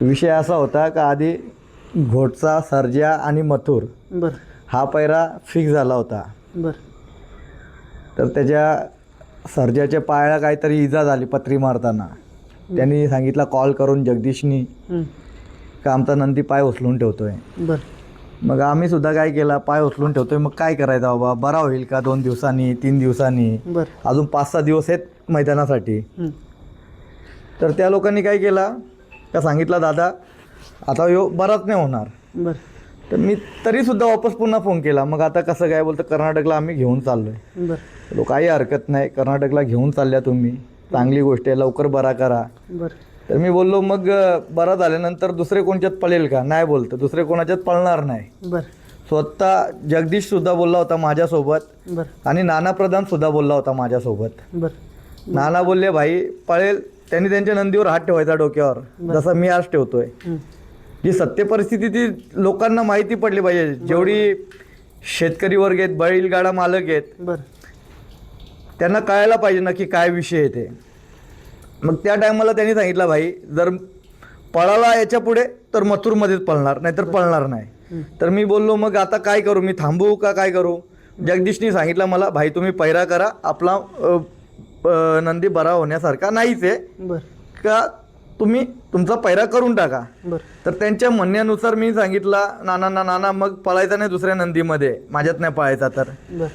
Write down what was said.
विषय असा होता का आधी घोटचा, सर्जा आणि मथुर बर हा पैरा फिक्स झाला होता. बर तर त्याच्या सर्जाच्या पायाला काहीतरी इजा झाली पत्री मारताना. त्यांनी सांगितला कॉल करून जगदीशनी का आमचा नंदी पाय उचलून ठेवतोय. बर मग आम्ही सुद्धा काय केला, पाय उचलून ठेवतोय मग काय करायचं बाबा, बरा होईल का 2 दिवसांनी 3 दिवसांनी, बर अजून 5-6 दिवस आहेत मैदानासाठी. तर त्या लोकांनी काय केला का सांगितलं दादा आता यो बराच नाही होणार. बर तर मी तरीसुद्धा वापस पुन्हा फोन केला. मग आता कसं काय, बोलतं कर्नाटकला आम्ही घेऊन चाललो आहे. बर लो काही हरकत नाही, कर्नाटकला घेऊन चालल्या तुम्ही, चांगली गोष्ट आहे, लवकर बरा करा. बर तर मी बोललो मग बरा झाल्यानंतर दुसरे कोणच्यात पळेल का, नाही बोलतं दुसरे कोणाच्यात पळणार नाही. बर स्वतः जगदीशसुद्धा बोलला होता माझ्यासोबत बर आणि नाना प्रधानसुद्धा बोलला होता माझ्यासोबत. बर नाना बोलले भाई पळेल, त्यांनी त्यांच्या नंदीवर हात ठेवायचा डोक्यावर, जसं मी आज ठेवतोय. जी सत्य परिस्थिती ती लोकांना माहिती पडली पाहिजे. जेवढी शेतकरी वर्ग आहेत, बैलगाडा मालक आहेत, बर त्यांना कळायला पाहिजे नक्की काय विषय आहे ते. मग त्या टायमाला त्यांनी सांगितलं भाई जर पळाला याच्या पुढे तर मथुरमध्येच पळणार, नाहीतर पळणार नाही. तर मी बोललो मग आता काय करू, मी थांबू का काय करू. जगदीशनी सांगितलं मला भाई तुम्ही पैरा करा, आपला नंदी बरा होण्यासारखा नाहीच आहे बर का, तुम्ही तुमचा पैरा करून टाका. बर तर त्यांच्या म्हणण्यानुसार मी सांगितलं नाना मग पळायचा नाही दुसऱ्या नंदीमध्ये, माझ्यात नाही पळायचा. तर बर